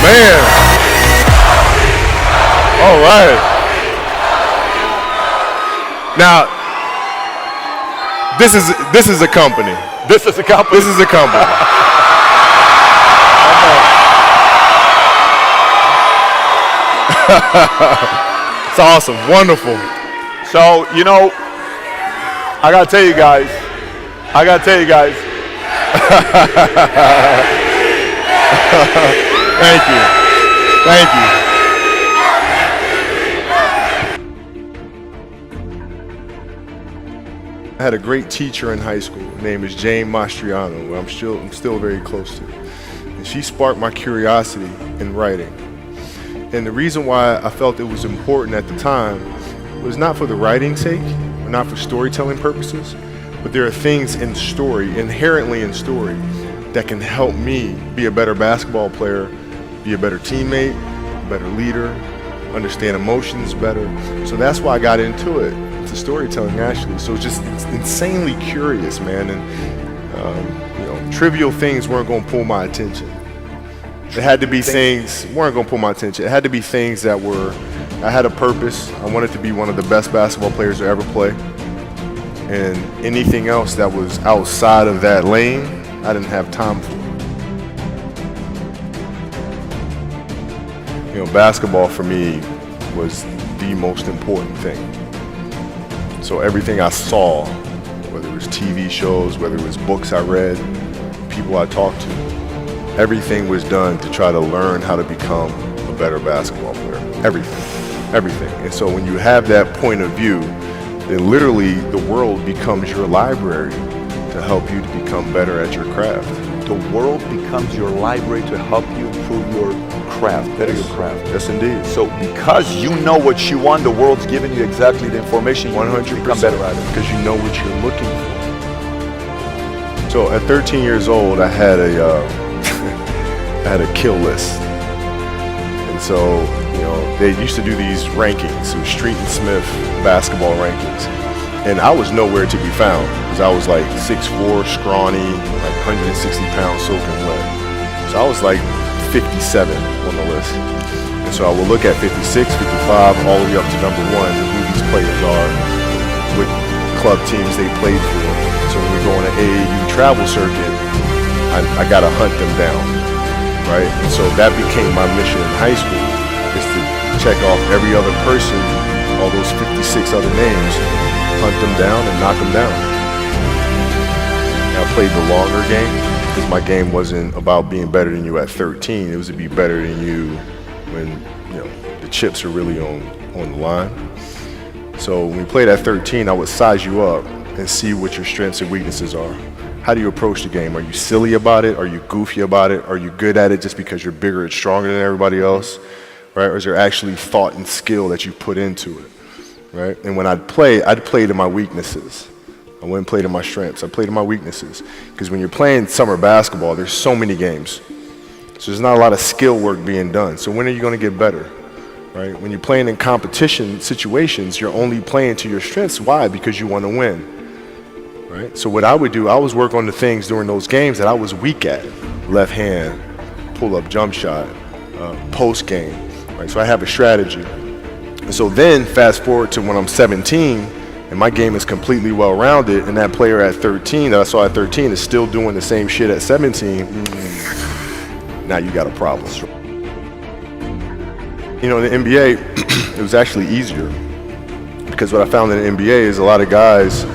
man. All right. Now, this is a company. This is a company. This is a company. It's awesome. Wonderful. So, you know, I got to tell you guys. Thank you. Thank you. I had a great teacher in high school. Her name is Jane Mastriano, who I'm still very close to. And she sparked my curiosity in writing. And the reason why I felt it was important at the time was not for the writing's sake, or not for storytelling purposes, but there are things in story, inherently in story, that can help me be a better basketball player, be a better teammate, a better leader, understand emotions better. So that's why I got into it. It's storytelling, actually. So it's just insanely curious, man. And trivial things weren't going to pull my attention. It had to be things weren't going to pull my attention. It had to be things that I had a purpose. I wanted to be one of the best basketball players to ever play. And anything else that was outside of that lane, I didn't have time for. Basketball for me was the most important thing. So everything I saw, whether it was TV shows, whether it was books I read, people I talked to, everything was done to try to learn how to become a better basketball player. Everything. And so when you have that point of view, then literally the world becomes your library to help you to become better at your craft. The world becomes your library to help you improve your craft, better your craft. Yes, indeed. So because you know what you want, the world's giving you exactly the information you 100% need to become better at it. Because you know what you're looking for. So at 13 years old, I had a kill list. And so, they used to do these rankings, so Street and Smith basketball rankings. And I was nowhere to be found because I was like 6'4", scrawny, like 160 pounds soaking wet. So I was like 57 on the list. And so I will look at 56, 55, all the way up to number 1, and who these players are, what club teams they played for. So when we go on an AAU travel circuit, I gotta hunt them down, right? And so that became my mission in high school, is to check off every other person, all those 56 other names, hunt them down and knock them down. And I played the longer game because my game wasn't about being better than you at 13. It was to be better than you when the chips are really on the line. So when we played at 13, I would size you up and see what your strengths and weaknesses are. How do you approach the game? Are you silly about it? Are you goofy about it? Are you good at it just because you're bigger and stronger than everybody else? Right? Or is there actually thought and skill that you put into it? Right? And when I'd play to my weaknesses. I wouldn't play to my strengths. I played to my weaknesses. Because when you're playing summer basketball, there's so many games. So there's not a lot of skill work being done. So when are you going to get better? Right? When you're playing in competition situations, you're only playing to your strengths. Why? Because you want to win. Right? So what I would do, I was work on the things during those games that I was weak at. Left hand, pull-up jump shot, post game. Right? So I have a strategy. And so then fast forward to when I'm 17 and my game is completely well-rounded, and that player at 13 that I saw at 13 is still doing the same shit at 17, now you got a problem. In the NBA, it was actually easier because what I found in the NBA is a lot of guys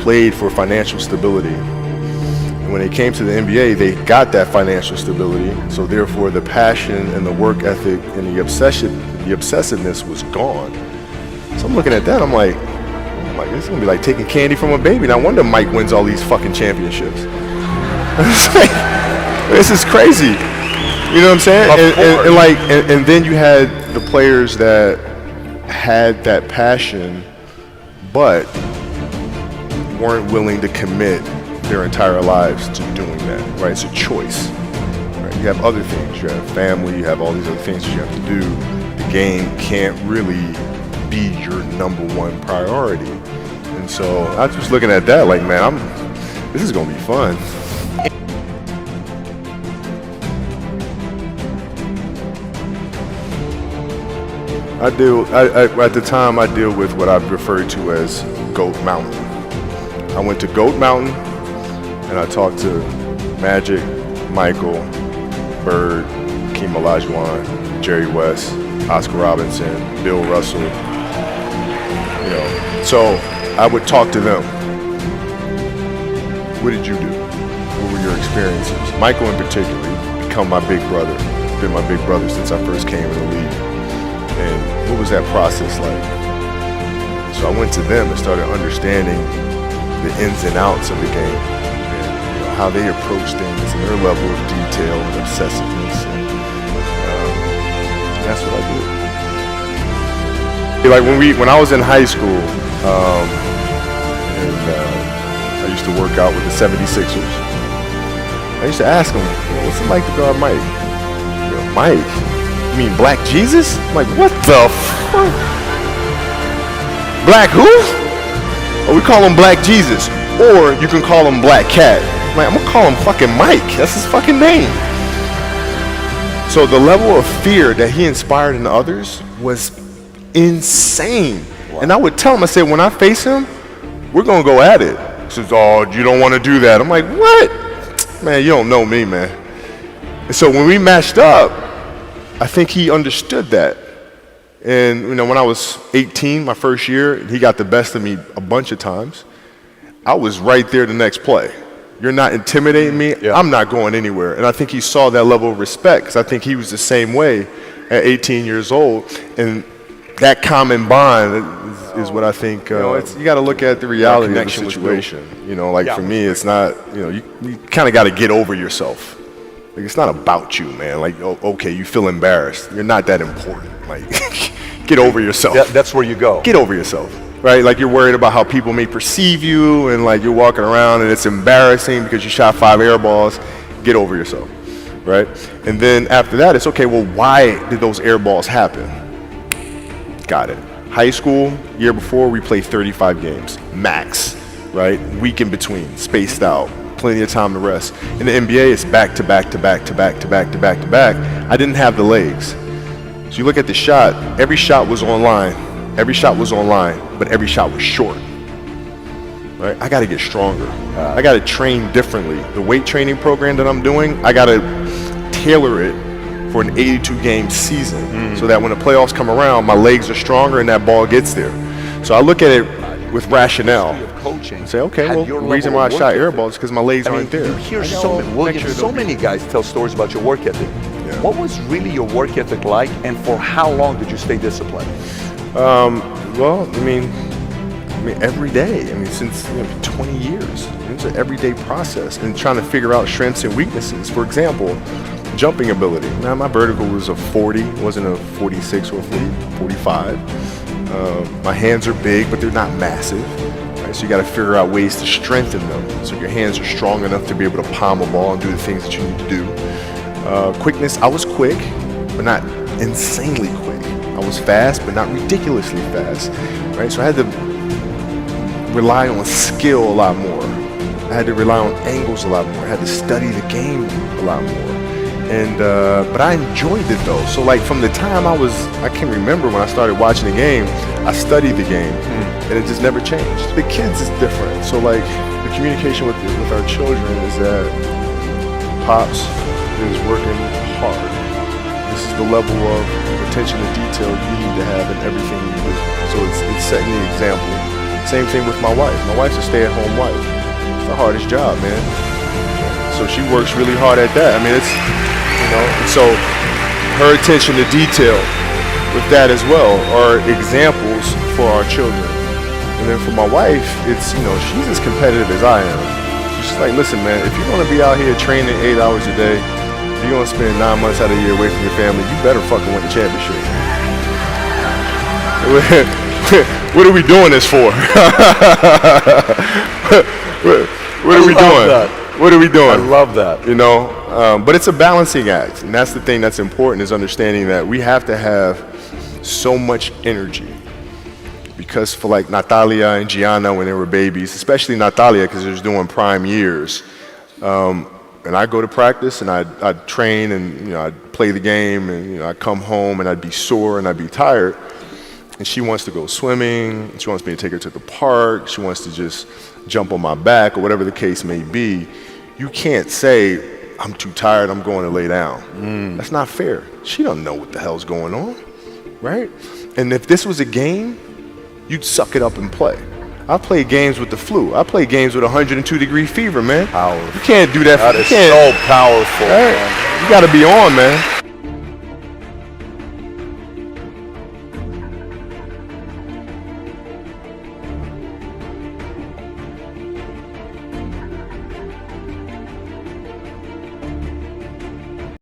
played for financial stability. And when they came to the NBA, they got that financial stability, so therefore the passion and the work ethic and the obsessiveness was gone. So I'm looking at that, I'm like, this is gonna be like taking candy from a baby. No wonder Mike wins all these fucking championships. It's like, this is crazy. You know what I'm saying? And then you had the players that had that passion, but weren't willing to commit their entire lives to doing that, right? It's a choice. Right? You have other things. You have family. You have all these other things that you have to do. The game can't really be your number one priority. And so I was just looking at that like, man, this is gonna be fun. At the time, I deal with what I've referred to as Goat Mountain. I went to Goat Mountain, and I talked to Magic, Michael, Bird, Keem Olajuwon, Jerry West, Oscar Robinson, Bill Russell. You know, so I would talk to them. What did you do? What were your experiences? Michael in particular, he's become my big brother. He's been my big brother since I first came in the league. And what was that process like? So I went to them and started understanding the ins and outs of the game, and you know, how they approach things and their level of detail and obsessiveness. And that's what I did. Like when I was in high school, I used to work out with the 76ers. I used to ask them, what's it like to guard Mike? Mike? You mean Black Jesus? I'm like, what the fuck? Black who? Oh, we call him Black Jesus. Or you can call him Black Cat. I'm like, I'm gonna call him fucking Mike. That's his fucking name. So the level of fear that he inspired in others was insane. Wow. And I would tell him, I said, when I face him, we're gonna go at it. He says, oh, you don't wanna do that. I'm like, what? Man, you don't know me, man. And so when we matched up, I think he understood that. And you know, when I was 18, my first year, he got the best of me a bunch of times. I was right there the next play. You're not intimidating me, yeah. I'm not going anywhere. And I think he saw that level of respect, because I think he was the same way at 18 years old. And that common bond is what I think, you got to look at the reality of the situation. You know, like for me, it's not, you kind of got to get over yourself. Like, it's not about you, man. Like, okay, you feel embarrassed. You're not that important. Like, get over yourself. That's where you go. Get over yourself, right? Like, you're worried about how people may perceive you, and like you're walking around and it's embarrassing because you shot 5 air balls. Get over yourself, right? And then after that, it's okay, well, why did those air balls happen? Got it. High school, year before, we played 35 games, max, right? Week in between, spaced out. Plenty of time to rest. In the NBA, it's back to back to back to back to back to back to back. I didn't have the legs. So you look at the shot, every shot was online. Every shot was online, but every shot was short. Right? I got to get stronger. I got to train differently. The weight training program that I'm doing, I got to tailor it for an 82-game season so that when the playoffs come around, my legs are stronger and that ball gets there. So I look at it with rationale. Coaching. Say, okay, well, the reason why I shot air balls is because my legs aren't there. You hear so many guys tell stories about your work ethic. Yeah. What was really your work ethic like, and for how long did you stay disciplined? Well, I mean, every day. I mean, since 20 years. It's an everyday process, and trying to figure out strengths and weaknesses. For example, jumping ability. Now, my vertical was a 40, it wasn't a 46 or a 45. My hands are big, but they're not massive. Right? So you got to figure out ways to strengthen them, so your hands are strong enough to be able to palm a ball and do the things that you need to do. Quickness, I was quick, but not insanely quick. I was fast, but not ridiculously fast. Right? So I had to rely on skill a lot more. I had to rely on angles a lot more. I had to study the game a lot more. And but I enjoyed it though. So like from the time I can remember when I started watching the game, I studied the game, and it just never changed. The kids is different. So like the communication with our children is that Pops is working hard. This is the level of attention to detail you need to have in everything you do. So it's setting the example. Same thing with my wife. My wife's a stay-at-home wife. It's the hardest job, man. So she works really hard at that. I mean, it's, so her attention to detail with that as well are examples for our children. And then for my wife, it's, she's as competitive as I am. She's just like, listen, man, if you're going to be out here training 8 hours a day, if you're going to spend 9 months out of the year away from your family, you better fucking win the championship. What are we doing this for? What are we doing? What are we doing? I love that. But it's a balancing act. And that's the thing that's important, is understanding that we have to have so much energy. Because for like Natalia and Gianna when they were babies, especially Natalia because she was doing prime years, And I go to practice and I'd train and I'd play the game and I'd come home and I'd be sore and I'd be tired. And she wants to go swimming. She wants me to take her to the park. She wants to just jump on my back or whatever the case may be. You can't say, I'm too tired, I'm going to lay down. That's not fair. She don't know what the hell's going on, right? And if this was a game, you'd suck it up and play. I play games with the flu. I play games with 102-degree fever, man. Powerful. You can't do that. That is so powerful. Right? You got to be on, man.